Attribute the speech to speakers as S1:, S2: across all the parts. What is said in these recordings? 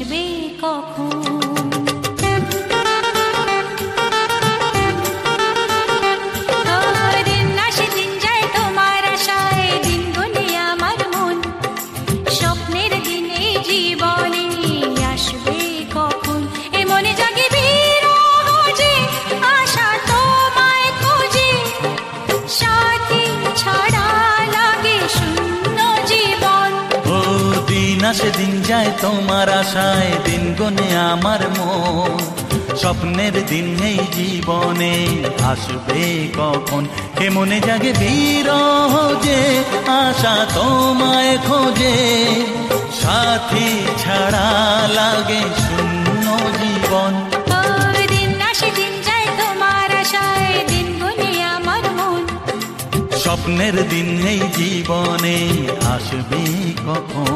S1: আসবে কখন। দিন আসে দিন যায় তোমার আশায়, দিন গুনে আমার মন, স্বপ্নের দিন এই জীবনে আসবে কখন। এ মনে জাগে বিরহ যে আশা তোমায় খোঁজে, সাথী ছাড়া লাগে শূন্য জীবন।
S2: ও দিন আসে দিন যায় তোমার আশায়, দিন গুনে আমার মন, স্বপ্নের দিন এই জীবনে আসবে কখন। কে মনে জাগে বিরহ যে আশা তোমায় খোঁজে, সাথী ছাড়া লাগে শূন্য জীবন।
S1: দিন আসে দিন যায় তোমার আশায়, দিন গুনে আমার মন,
S2: স্বপ্নের দিন এই জীবনে আসবে কখন।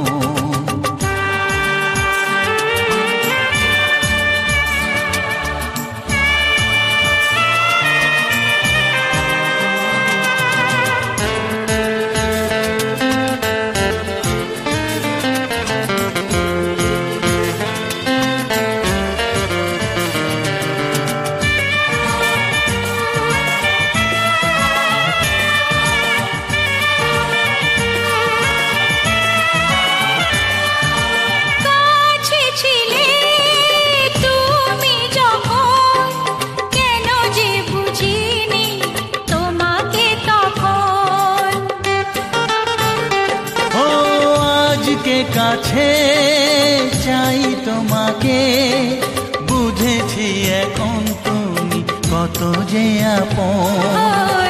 S2: কাছে চাই তোমাকে, বুঝেছি এখন তুমি কত যে আপন।